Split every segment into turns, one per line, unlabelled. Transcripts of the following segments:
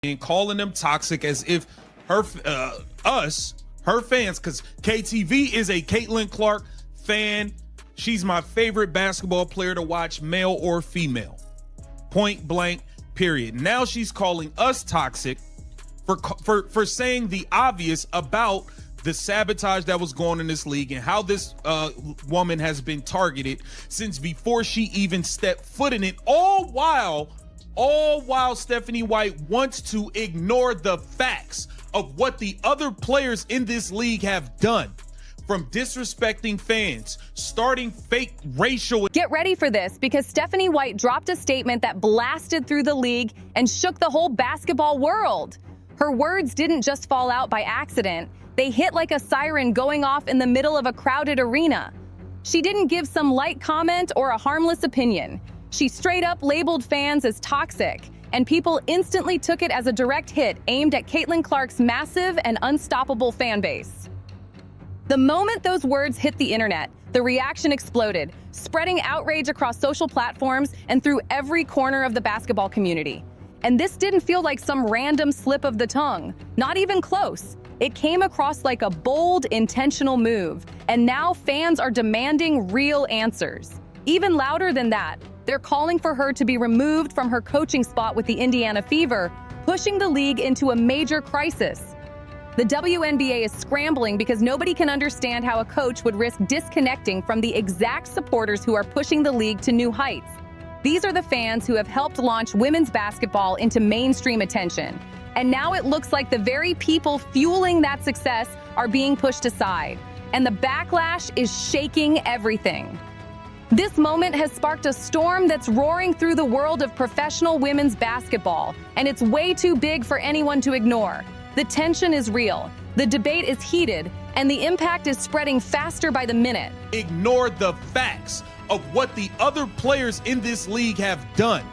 and calling them toxic as if her fans, because KTV is a Caitlin Clark fan. She's my favorite basketball player to watch, male or female. Point blank, period. Now she's calling us toxic for saying the obvious about the sabotage that was going on in this league and how this woman has been targeted since before she even stepped foot in it, all while Stephanie White wants to ignore the facts of what the other players in this league have done, from disrespecting fans, starting fake racial.
Get ready for this, because Stephanie White dropped a statement that blasted through the league and shook the whole basketball world. Her words didn't just fall out by accident. They hit like a siren going off in the middle of a crowded arena. She didn't give some light comment or a harmless opinion. She straight up labeled fans as toxic, and people instantly took it as a direct hit aimed at Caitlin Clark's massive and unstoppable fan base. The moment those words hit the internet, the reaction exploded, spreading outrage across social platforms and through every corner of the basketball community. And this didn't feel like some random slip of the tongue, not even close. It came across like a bold, intentional move, and now fans are demanding real answers. Even louder than that, they're calling for her to be removed from her coaching spot with the Indiana Fever, pushing the league into a major crisis. The WNBA is scrambling because nobody can understand how a coach would risk disconnecting from the exact supporters who are pushing the league to new heights. These are the fans who have helped launch women's basketball into mainstream attention. And now it looks like the very people fueling that success are being pushed aside. And the backlash is shaking everything. This moment has sparked a storm that's roaring through the world of professional women's basketball, and it's way too big for anyone to ignore. The tension is real, the debate is heated, and the impact is spreading faster by the minute.
Ignore the facts of what the other players in this league have done,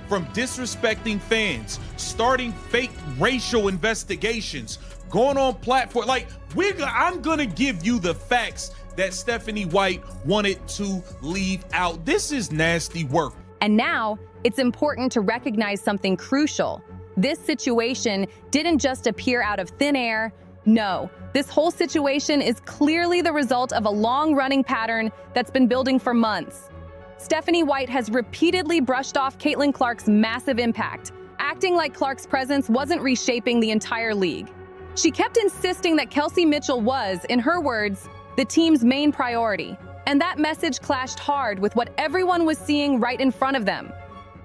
from disrespecting fans, starting fake racial investigations, going on platform. I'm gonna give you the facts that Stephanie White wanted to leave out. This is nasty work.
And now it's important to recognize something crucial. This situation didn't just appear out of thin air. No, this whole situation is clearly the result of a long-running pattern that's been building for months. Stephanie White has repeatedly brushed off Caitlin Clark's massive impact, acting like Clark's presence wasn't reshaping the entire league. She kept insisting that Kelsey Mitchell was, in her words, the team's main priority, and that message clashed hard with what everyone was seeing right in front of them.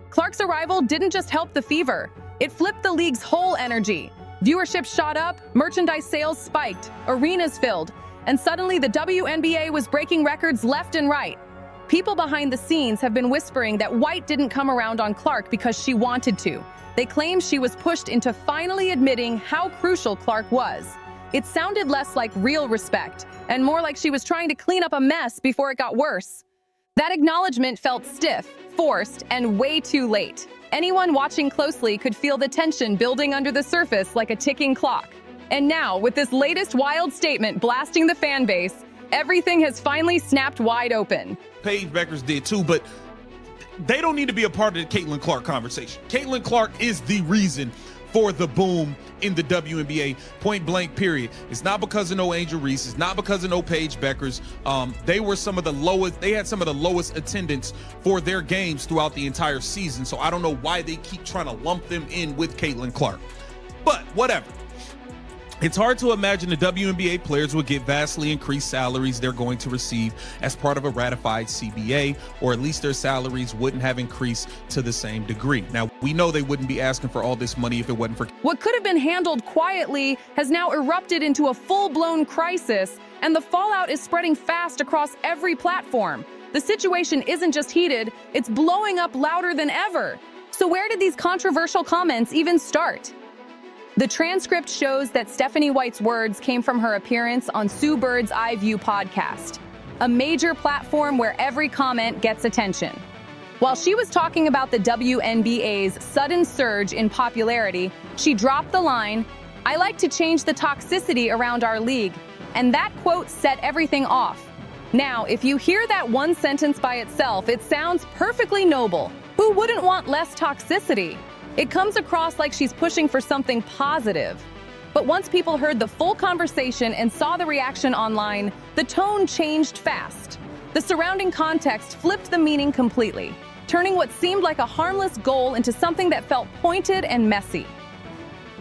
Clark's arrival didn't just help the Fever, it flipped the league's whole energy. Viewership shot up, merchandise sales spiked, arenas filled, and suddenly the WNBA was breaking records left and right. People behind the scenes have been whispering that White didn't come around on Clark because she wanted to. They claim she was pushed into finally admitting how crucial Clark was. It sounded less like real respect and more like she was trying to clean up a mess before it got worse. That acknowledgement felt stiff, forced, and way too late. Anyone watching closely could feel the tension building under the surface like a ticking clock. And now, with this latest wild statement blasting the fan base, everything has finally snapped wide open.
Paige Beckers did too, but they don't need to be a part of the Caitlin Clark conversation. Caitlin Clark is the reason for the boom in the WNBA, point blank, period. It's not because of no Angel Reese. It's not because of no Paige Beckers. They were some of the lowest. They had some of the lowest attendance for their games throughout the entire season. So I don't know why they keep trying to lump them in with Caitlin Clark. But whatever. It's hard to imagine the WNBA players would get vastly increased salaries they're going to receive as part of a ratified CBA, or at least their salaries wouldn't have increased to the same degree. Now, we know they wouldn't be asking for all this money if it wasn't for...
What could have been handled quietly has now erupted into a full-blown crisis, and the fallout is spreading fast across every platform. The situation isn't just heated, it's blowing up louder than ever. So where did these controversial comments even start? The transcript shows that Stephanie White's words came from her appearance on Sue Bird's Eye View podcast, a major platform where every comment gets attention. While she was talking about the WNBA's sudden surge in popularity, she dropped the line, "I like to change the toxicity around our league," and that quote set everything off. Now, if you hear that one sentence by itself, it sounds perfectly noble. Who wouldn't want less toxicity? It comes across like she's pushing for something positive. But once people heard the full conversation and saw the reaction online, the tone changed fast. The surrounding context flipped the meaning completely, turning what seemed like a harmless goal into something that felt pointed and messy.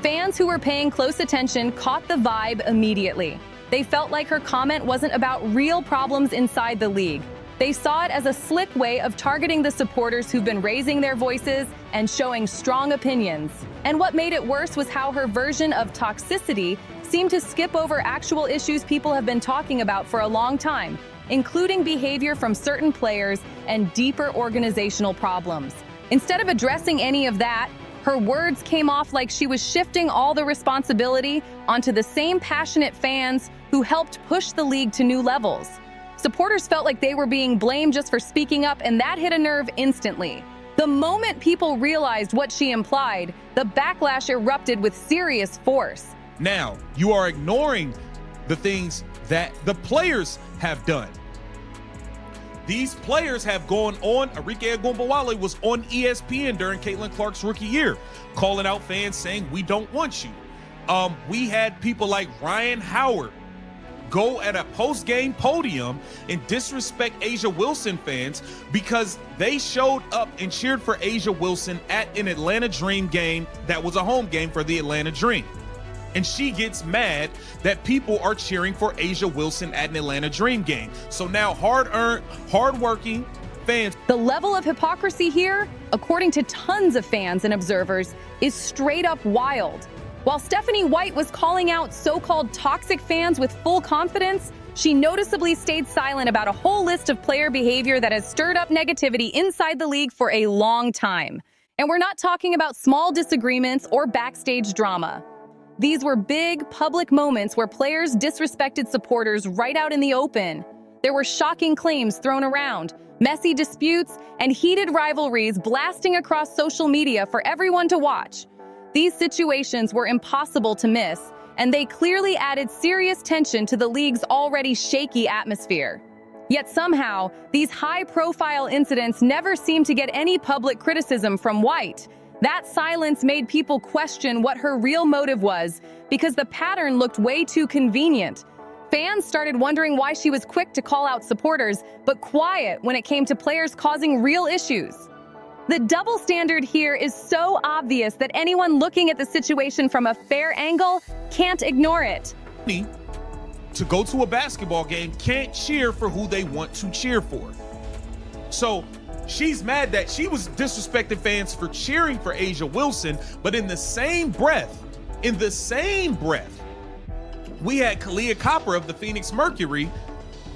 Fans who were paying close attention caught the vibe immediately. They felt like her comment wasn't about real problems inside the league. They saw it as a slick way of targeting the supporters who've been raising their voices and showing strong opinions. And what made it worse was how her version of toxicity seemed to skip over actual issues people have been talking about for a long time, including behavior from certain players and deeper organizational problems. Instead of addressing any of that, her words came off like she was shifting all the responsibility onto the same passionate fans who helped push the league to new levels. Supporters felt like they were being blamed just for speaking up, and that hit a nerve instantly. The moment people realized what she implied, the backlash erupted with serious force.
Now, you are ignoring the things that the players have done. These players have gone on. Arike Agumbawale was on ESPN during Caitlin Clark's rookie year, calling out fans saying, "We don't want you." We had people like Ryan Howard go at a post-game podium and disrespect Asia Wilson fans because they showed up and cheered for Asia Wilson at an Atlanta Dream game that was a home game for the Atlanta Dream. And she gets mad that people are cheering for Asia Wilson at an Atlanta Dream game. So now hard-earned, hard-working fans.
The level of hypocrisy here, according to tons of fans and observers, is straight up wild. While Stephanie White was calling out so-called toxic fans with full confidence, she noticeably stayed silent about a whole list of player behavior that has stirred up negativity inside the league for a long time. And we're not talking about small disagreements or backstage drama. These were big, public moments where players disrespected supporters right out in the open. There were shocking claims thrown around, messy disputes, and heated rivalries blasting across social media for everyone to watch. These situations were impossible to miss, and they clearly added serious tension to the league's already shaky atmosphere. Yet somehow, these high-profile incidents never seemed to get any public criticism from White. That silence made people question what her real motive was, because the pattern looked way too convenient. Fans started wondering why she was quick to call out supporters, but quiet when it came to players causing real issues. The double standard here is so obvious that anyone looking at the situation from a fair angle can't ignore it.
To go to a basketball game can't cheer for who they want to cheer for. So she's mad that she was disrespecting fans for cheering for Asia Wilson, but in the same breath, we had Kalia Copper of the Phoenix Mercury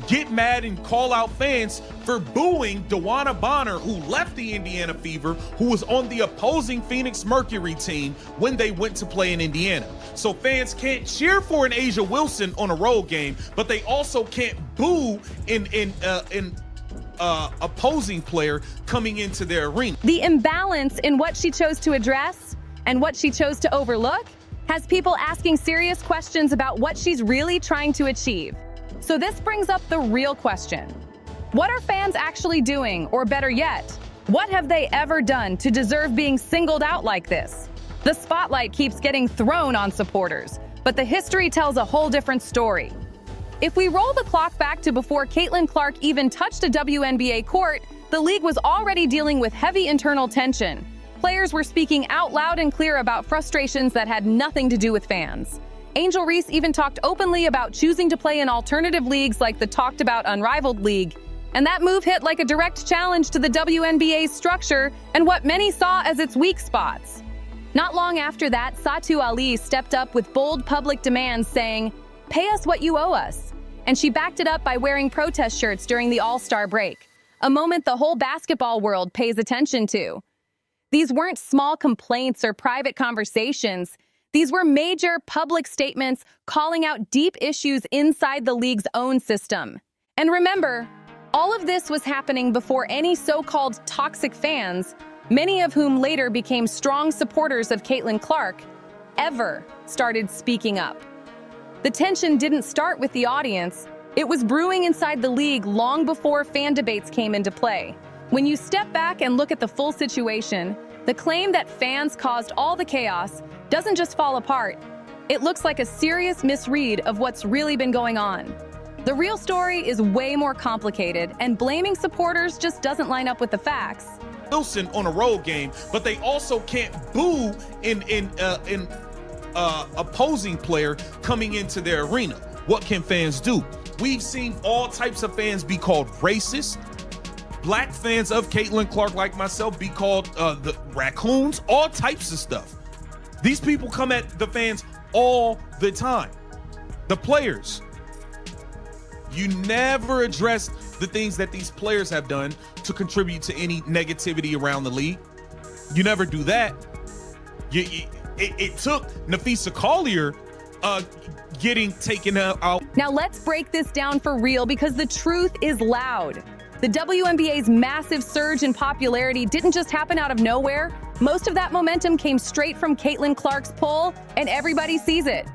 get mad and call out fans for booing DeWanna Bonner, who left the Indiana Fever, who was on the opposing Phoenix Mercury team when they went to play in Indiana. So fans can't cheer for an Asia Wilson on a road game, but they also can't boo an opposing player coming into their arena.
The imbalance in what she chose to address and what she chose to overlook has people asking serious questions about what she's really trying to achieve. So this brings up the real question. What are fans actually doing, or better yet, what have they ever done to deserve being singled out like this? The spotlight keeps getting thrown on supporters, but the history tells a whole different story. If we roll the clock back to before Caitlin Clark even touched a WNBA court, the league was already dealing with heavy internal tension. Players were speaking out loud and clear about frustrations that had nothing to do with fans. Angel Reese even talked openly about choosing to play in alternative leagues like the talked-about Unrivaled League. And that move hit like a direct challenge to the WNBA's structure and what many saw as its weak spots. Not long after that, Satu Ali stepped up with bold public demands saying, "Pay us what you owe us." And she backed it up by wearing protest shirts during the All-Star break, a moment the whole basketball world pays attention to. These weren't small complaints or private conversations. These were major public statements calling out deep issues inside the league's own system. And remember, all of this was happening before any so-called toxic fans, many of whom later became strong supporters of Caitlin Clark, ever started speaking up. The tension didn't start with the audience. It was brewing inside the league long before fan debates came into play. When you step back and look at the full situation, The claim that fans caused all the chaos doesn't just fall apart. It looks like a serious misread of what's really been going on. The real story is way more complicated, and blaming supporters just doesn't line up with the facts.
Wilson on a road game, but they also can't boo in opposing player coming into their arena. What can fans do? We've seen all types of fans be called racist. Black fans of Caitlin Clark, like myself, be called the raccoons, all types of stuff. These people come at the fans all the time. The players. You never address the things that these players have done to contribute to any negativity around the league. You never do that. It took Nafisa Collier getting taken out.
Now let's break this down for real, because the truth is loud. The WNBA's massive surge in popularity didn't just happen out of nowhere. Most of that momentum came straight from Caitlin Clark's pull, and everybody sees it.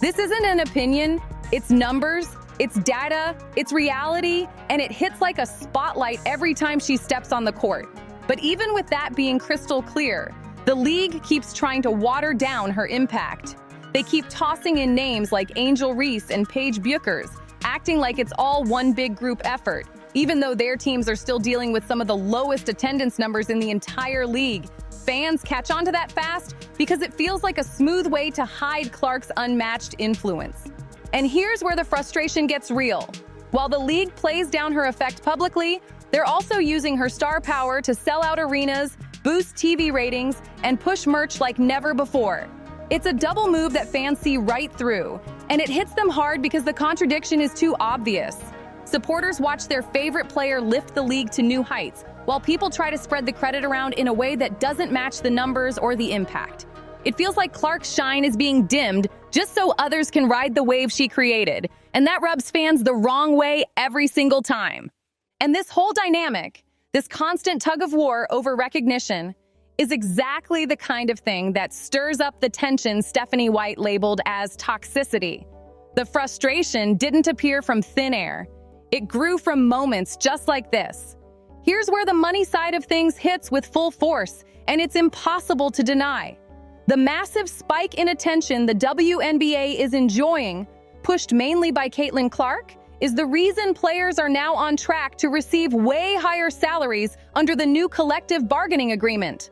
This isn't an opinion, it's numbers, it's data, it's reality, and it hits like a spotlight every time she steps on the court. But even with that being crystal clear, the league keeps trying to water down her impact. They keep tossing in names like Angel Reese and Paige Bueckers, acting like it's all one big group effort, even though their teams are still dealing with some of the lowest attendance numbers in the entire league. Fans catch on to that fast because it feels like a smooth way to hide Clark's unmatched influence. And here's where the frustration gets real. While the league plays down her effect publicly, they're also using her star power to sell out arenas, boost TV ratings, and push merch like never before. It's a double move that fans see right through, and it hits them hard because the contradiction is too obvious. Supporters watch their favorite player lift the league to new heights, while people try to spread the credit around in a way that doesn't match the numbers or the impact. It feels like Clark's shine is being dimmed just so others can ride the wave she created, and that rubs fans the wrong way every single time. And this whole dynamic, this constant tug of war over recognition, is exactly the kind of thing that stirs up the tension Stephanie White labeled as toxicity. The frustration didn't appear from thin air. It grew from moments just like this. Here's where the money side of things hits with full force, and it's impossible to deny. The massive spike in attention the WNBA is enjoying, pushed mainly by Caitlin Clark, is the reason players are now on track to receive way higher salaries under the new collective bargaining agreement.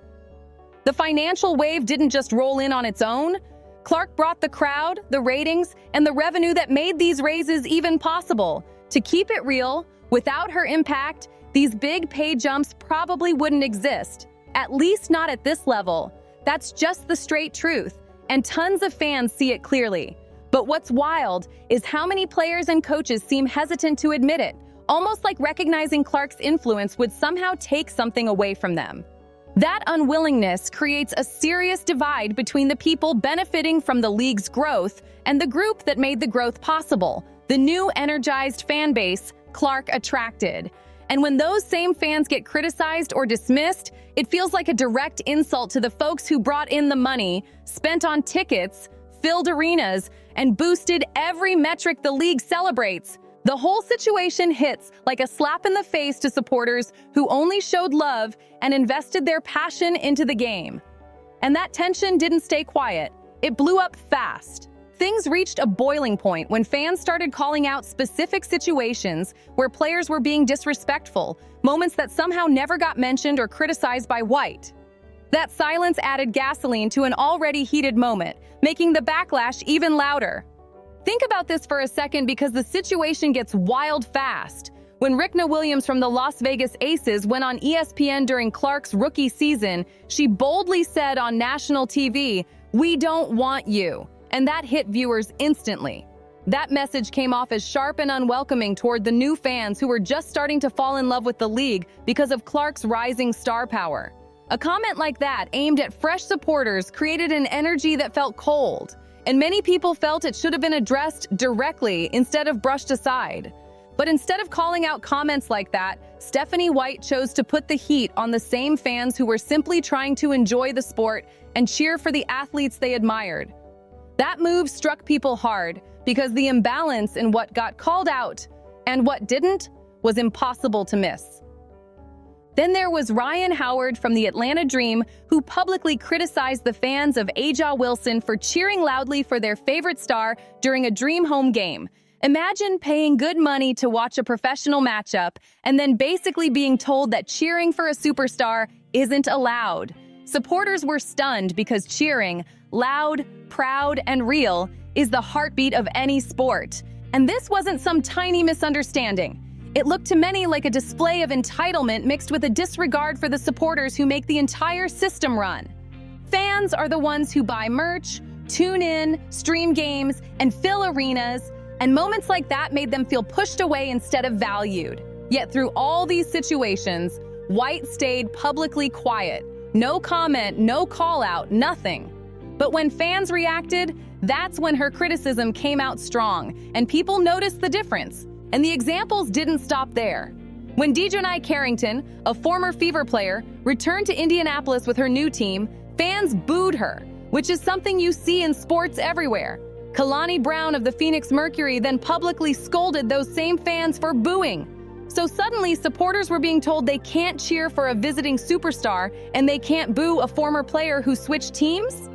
The financial wave didn't just roll in on its own. Clark brought the crowd, the ratings, and the revenue that made these raises even possible. To keep it real, without her impact, these big pay jumps probably wouldn't exist, at least not at this level. That's just the straight truth, and tons of fans see it clearly. But what's wild is how many players and coaches seem hesitant to admit it, almost like recognizing Clark's influence would somehow take something away from them. That unwillingness creates a serious divide between the people benefiting from the league's growth and the group that made the growth possible, the new energized fan base Clark attracted. And when those same fans get criticized or dismissed, it feels like a direct insult to the folks who brought in the money, spent on tickets, filled arenas, and boosted every metric the league celebrates. The whole situation hits like a slap in the face to supporters who only showed love and invested their passion into the game. And that tension didn't stay quiet. It blew up fast. Things reached a boiling point when fans started calling out specific situations where players were being disrespectful, moments that somehow never got mentioned or criticized by White. That silence added gasoline to an already heated moment, making the backlash even louder. Think about this for a second, because the situation gets wild fast. When Rickna Williams from the Las Vegas Aces went on ESPN during Clark's rookie season, she boldly said on national TV, "We don't want you." And that hit viewers instantly. That message came off as sharp and unwelcoming toward the new fans who were just starting to fall in love with the league because of Clark's rising star power. A comment like that, aimed at fresh supporters, created an energy that felt cold, and many people felt it should have been addressed directly instead of brushed aside. But instead of calling out comments like that, Stephanie White chose to put the heat on the same fans who were simply trying to enjoy the sport and cheer for the athletes they admired. That move struck people hard because the imbalance in what got called out and what didn't was impossible to miss. Then there was Ryan Howard from the Atlanta Dream, who publicly criticized the fans of Aja Wilson for cheering loudly for their favorite star during a Dream home game. Imagine paying good money to watch a professional matchup and then basically being told that cheering for a superstar isn't allowed. Supporters were stunned because cheering, loud, proud, and real, is the heartbeat of any sport. And this wasn't some tiny misunderstanding. It looked to many like a display of entitlement mixed with a disregard for the supporters who make the entire system run. Fans are the ones who buy merch, tune in, stream games, and fill arenas, and moments like that made them feel pushed away instead of valued. Yet through all these situations, White stayed publicly quiet. No comment, no call-out, nothing. But when fans reacted, that's when her criticism came out strong, and people noticed the difference. And the examples didn't stop there. When Dejanai Carrington, a former Fever player, returned to Indianapolis with her new team, fans booed her, which is something you see in sports everywhere. Kalani Brown of the Phoenix Mercury then publicly scolded those same fans for booing. So suddenly, supporters were being told they can't cheer for a visiting superstar and they can't boo a former player who switched teams?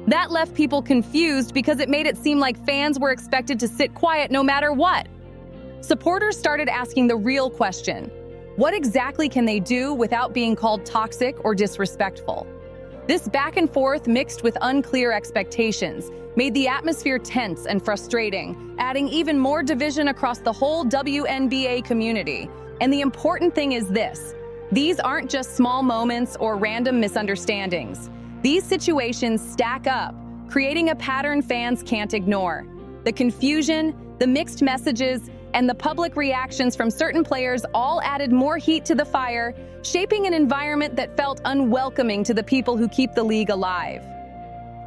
That left people confused because it made it seem like fans were expected to sit quiet no matter what. Supporters started asking the real question: what exactly can they do without being called toxic or disrespectful? This back and forth, mixed with unclear expectations, made the atmosphere tense and frustrating, adding even more division across the whole WNBA community. And the important thing is this: these aren't just small moments or random misunderstandings. These situations stack up, creating a pattern fans can't ignore. The confusion, the mixed messages, and the public reactions from certain players all added more heat to the fire, shaping an environment that felt unwelcoming to the people who keep the league alive.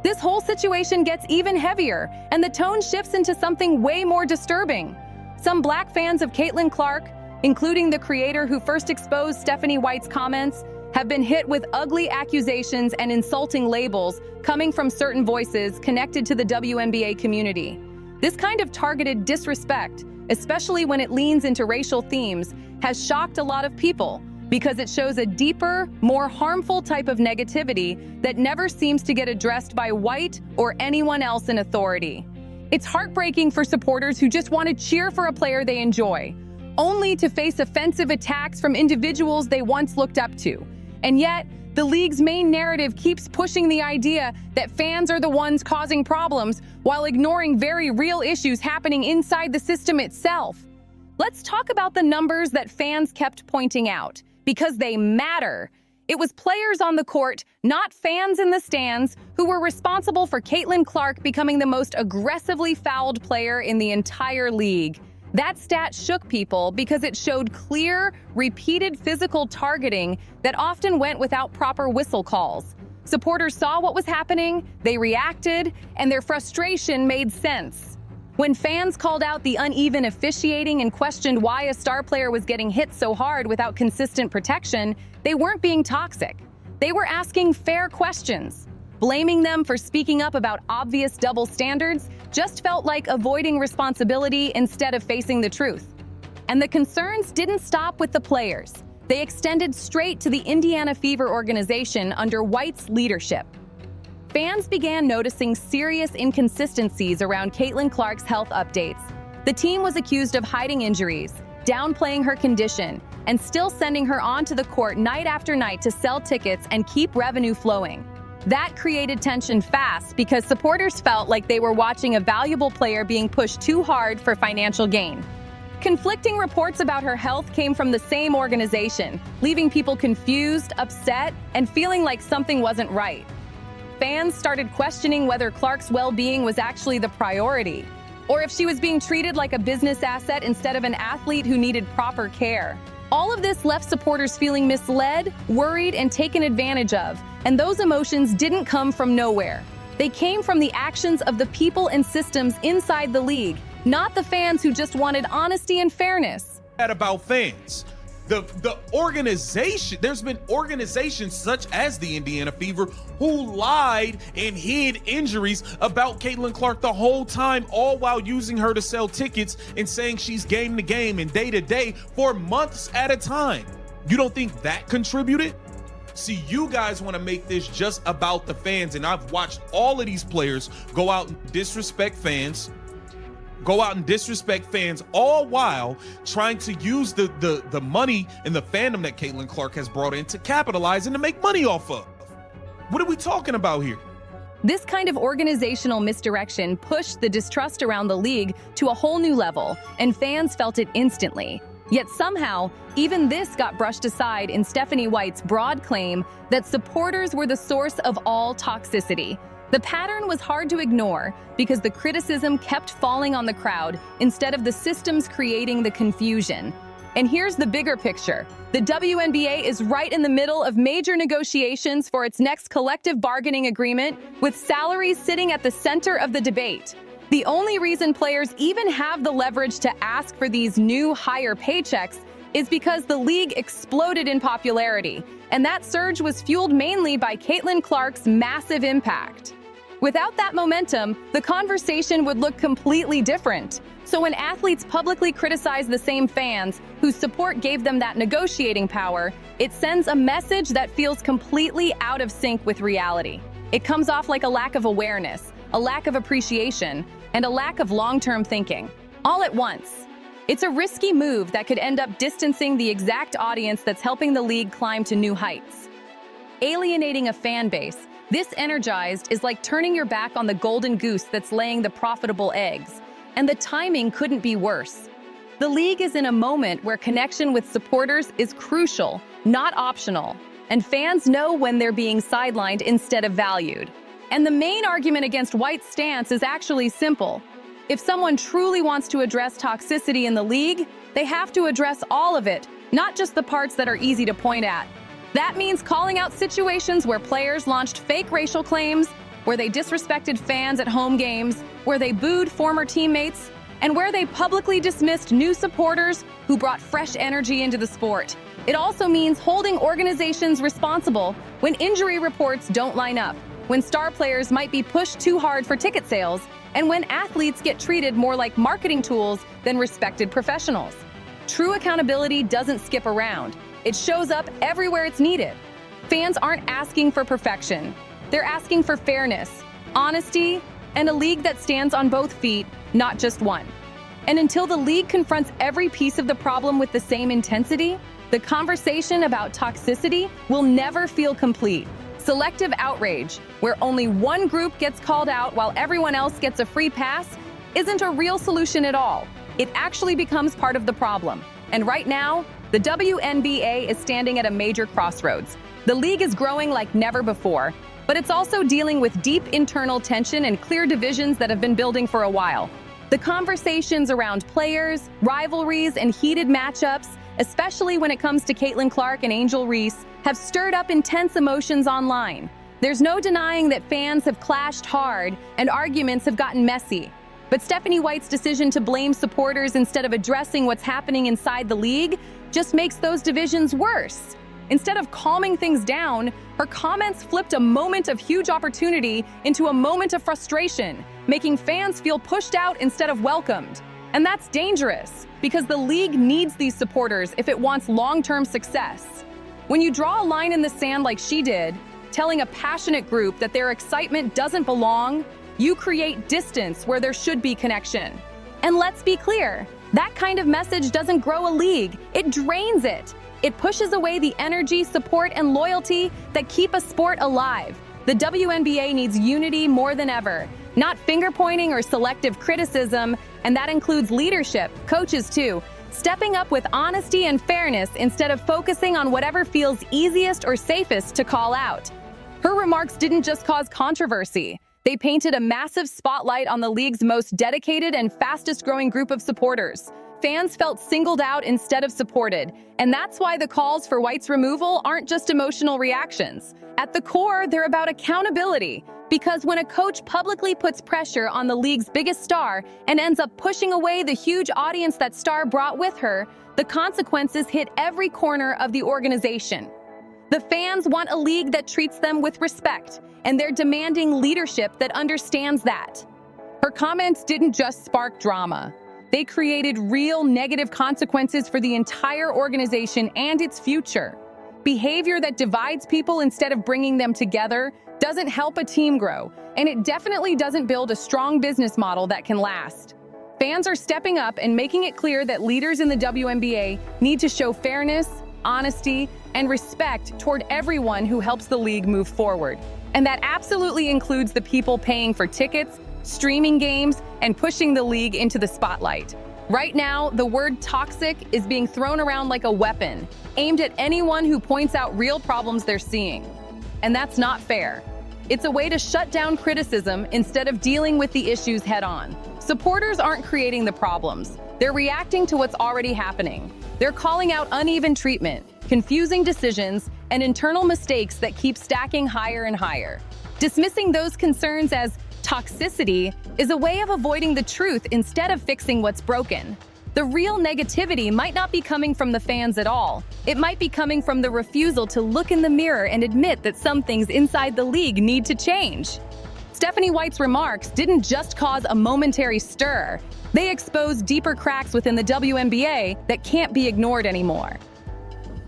This whole situation gets even heavier, and the tone shifts into something way more disturbing. Some Black fans of Caitlin Clark, including the creator who first exposed Stephanie White's comments, have been hit with ugly accusations and insulting labels coming from certain voices connected to the WNBA community. This kind of targeted disrespect, especially when it leans into racial themes, has shocked a lot of people because it shows a deeper, more harmful type of negativity that never seems to get addressed by White or anyone else in authority. It's heartbreaking for supporters who just want to cheer for a player they enjoy, only to face offensive attacks from individuals they once looked up to. And yet, the league's main narrative keeps pushing the idea that fans are the ones causing problems while ignoring very real issues happening inside the system itself. Let's talk about the numbers that fans kept pointing out, because they matter. It was players on the court, not fans in the stands, who were responsible for Caitlin Clark becoming the most aggressively fouled player in the entire league. That stat shook people because it showed clear, repeated physical targeting that often went without proper whistle calls. Supporters saw what was happening, they reacted, and their frustration made sense. When fans called out the uneven officiating and questioned why a star player was getting hit so hard without consistent protection, they weren't being toxic. They were asking fair questions. Blaming them for speaking up about obvious double standards just felt like avoiding responsibility instead of facing the truth. And the concerns didn't stop with the players. They extended straight to the Indiana Fever organization under White's leadership. Fans began noticing serious inconsistencies around Caitlin Clark's health updates. The team was accused of hiding injuries, downplaying her condition, and still sending her onto the court night after night to sell tickets and keep revenue flowing. That created tension fast because supporters felt like they were watching a valuable player being pushed too hard for financial gain. Conflicting reports about her health came from the same organization, leaving people confused, upset, and feeling like something wasn't right. Fans started questioning whether Clark's well-being was actually the priority, or if she was being treated like a business asset instead of an athlete who needed proper care. All of this left supporters feeling misled, worried, and taken advantage of, and those emotions didn't come from nowhere. They came from the actions of the people and systems inside the league, not the fans who just wanted honesty and fairness.
About fans. The organization, there's been organizations such as the Indiana Fever who lied and hid injuries about Caitlin Clark the whole time, all while using her to sell tickets and saying she's game to game and day to day for months at a time. You don't think that contributed? See, you guys want to make this just about the fans, and I've watched all of these players go out and disrespect fans, all while trying to use the money and the fandom that Caitlin Clark has brought in to capitalize and to make money off of. What are we talking about here?
This kind of organizational misdirection pushed the distrust around the league to a whole new level, and fans felt it instantly. Yet somehow, even this got brushed aside in Stephanie White's broad claim that supporters were the source of all toxicity. The pattern was hard to ignore because the criticism kept falling on the crowd instead of the systems creating the confusion. And here's the bigger picture. The WNBA is right in the middle of major negotiations for its next collective bargaining agreement, with salaries sitting at the center of the debate. The only reason players even have the leverage to ask for these new, higher paychecks is because the league exploded in popularity, and that surge was fueled mainly by Caitlin Clark's massive impact. Without that momentum, the conversation would look completely different. So when athletes publicly criticize the same fans whose support gave them that negotiating power, it sends a message that feels completely out of sync with reality. It comes off like a lack of awareness, a lack of appreciation, and a lack of long-term thinking, all at once. It's a risky move that could end up distancing the exact audience that's helping the league climb to new heights. Alienating a fan base, this energized is like turning your back on the golden goose that's laying the profitable eggs, and the timing couldn't be worse. The league is in a moment where connection with supporters is crucial, not optional, and fans know when they're being sidelined instead of valued. And the main argument against White's stance is actually simple. If someone truly wants to address toxicity in the league, they have to address all of it, not just the parts that are easy to point at. That means calling out situations where players launched fake racial claims, where they disrespected fans at home games, where they booed former teammates, and where they publicly dismissed new supporters who brought fresh energy into the sport. It also means holding organizations responsible when injury reports don't line up, when star players might be pushed too hard for ticket sales, and when athletes get treated more like marketing tools than respected professionals. True accountability doesn't skip around. It shows up everywhere it's needed. Fans aren't asking for perfection. They're asking for fairness, honesty, and a league that stands on both feet, not just one. And until the league confronts every piece of the problem with the same intensity, the conversation about toxicity will never feel complete. Selective outrage, where only one group gets called out while everyone else gets a free pass, isn't a real solution at all. It actually becomes part of the problem. And right now, the WNBA is standing at a major crossroads. The league is growing like never before, but it's also dealing with deep internal tension and clear divisions that have been building for a while. The conversations around players, rivalries, and heated matchups, especially when it comes to Caitlin Clark and Angel Reese, have stirred up intense emotions online. There's no denying that fans have clashed hard and arguments have gotten messy. But Stephanie White's decision to blame supporters instead of addressing what's happening inside the league just makes those divisions worse. Instead of calming things down, her comments flipped a moment of huge opportunity into a moment of frustration, making fans feel pushed out instead of welcomed. And that's dangerous, because the league needs these supporters if it wants long-term success. When you draw a line in the sand like she did, telling a passionate group that their excitement doesn't belong, you create distance where there should be connection. And let's be clear, that kind of message doesn't grow a league, it drains it. It pushes away the energy, support, and loyalty that keep a sport alive. The WNBA needs unity more than ever, not finger-pointing or selective criticism, and that includes leadership, coaches too, stepping up with honesty and fairness instead of focusing on whatever feels easiest or safest to call out. Her remarks didn't just cause controversy. They painted a massive spotlight on the league's most dedicated and fastest-growing group of supporters. Fans felt singled out instead of supported, and that's why the calls for White's removal aren't just emotional reactions. At the core, they're about accountability, because when a coach publicly puts pressure on the league's biggest star and ends up pushing away the huge audience that star brought with her, the consequences hit every corner of the organization. The fans want a league that treats them with respect, and they're demanding leadership that understands that. Her comments didn't just spark drama. They created real negative consequences for the entire organization and its future. Behavior that divides people instead of bringing them together doesn't help a team grow, and it definitely doesn't build a strong business model that can last. Fans are stepping up and making it clear that leaders in the WNBA need to show fairness, honesty, and respect toward everyone who helps the league move forward. And that absolutely includes the people paying for tickets, streaming games, and pushing the league into the spotlight. Right now, the word toxic is being thrown around like a weapon, aimed at anyone who points out real problems they're seeing. And that's not fair. It's a way to shut down criticism instead of dealing with the issues head-on. Supporters aren't creating the problems. They're reacting to what's already happening. They're calling out uneven treatment, confusing decisions, and internal mistakes that keep stacking higher and higher. Dismissing those concerns as toxicity is a way of avoiding the truth instead of fixing what's broken. The real negativity might not be coming from the fans at all. It might be coming from the refusal to look in the mirror and admit that some things inside the league need to change. Stephanie White's remarks didn't just cause a momentary stir. They exposed deeper cracks within the WNBA that can't be ignored anymore.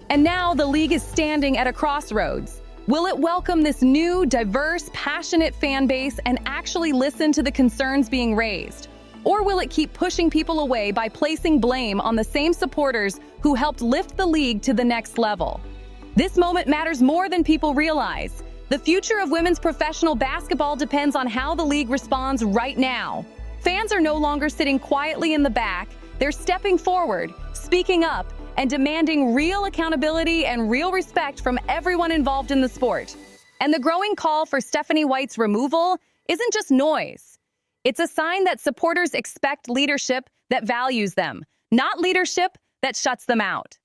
And now the league is standing at a crossroads. Will it welcome this new, diverse, passionate fan base and actually listen to the concerns being raised? Or will it keep pushing people away by placing blame on the same supporters who helped lift the league to the next level? This moment matters more than people realize. The future of women's professional basketball depends on how the league responds right now. Fans are no longer sitting quietly in the back. They're stepping forward, speaking up, and demanding real accountability and real respect from everyone involved in the sport. And the growing call for Stephanie White's removal isn't just noise. It's a sign that supporters expect leadership that values them, not leadership that shuts them out.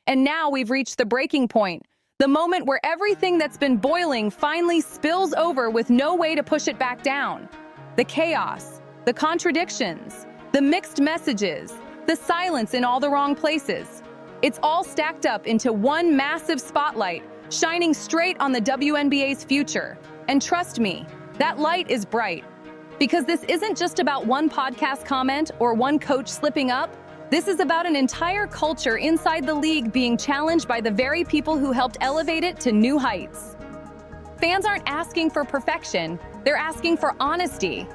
And now we've reached the breaking point, the moment where everything that's been boiling finally spills over with no way to push it back down. The chaos, the contradictions, the mixed messages, the silence in all the wrong places. It's all stacked up into one massive spotlight, shining straight on the WNBA's future. And trust me, that light is bright. Because this isn't just about one podcast comment or one coach slipping up. This is about an entire culture inside the league being challenged by the very people who helped elevate it to new heights. Fans aren't asking for perfection. They're asking for honesty.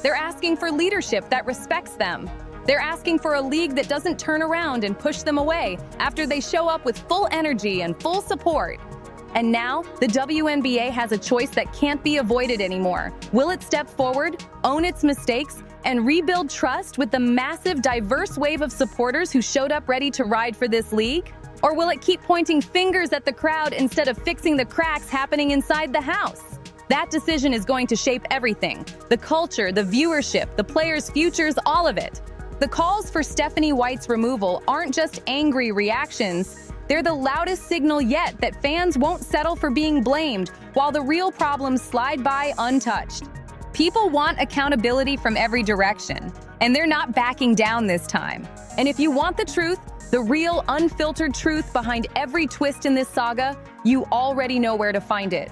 They're asking for leadership that respects them. They're asking for a league that doesn't turn around and push them away after they show up with full energy and full support. And now, the WNBA has a choice that can't be avoided anymore. Will it step forward, own its mistakes, and rebuild trust with the massive, diverse wave of supporters who showed up ready to ride for this league? Or will it keep pointing fingers at the crowd instead of fixing the cracks happening inside the house? That decision is going to shape everything. The culture, the viewership, the players' futures, all of it. The calls for Stephanie White's removal aren't just angry reactions. They're the loudest signal yet that fans won't settle for being blamed while the real problems slide by untouched. People want accountability from every direction, and they're not backing down this time. And if you want the truth, the real, unfiltered truth behind every twist in this saga, you already know where to find it.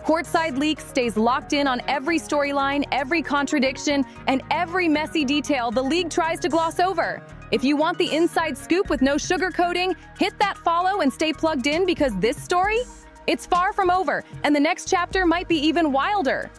CourtsideLeaks stays locked in on every storyline, every contradiction, and every messy detail the league tries to gloss over. If you want the inside scoop with no sugarcoating, hit that follow and stay plugged in because this story, it's far from over, and the next chapter might be even wilder.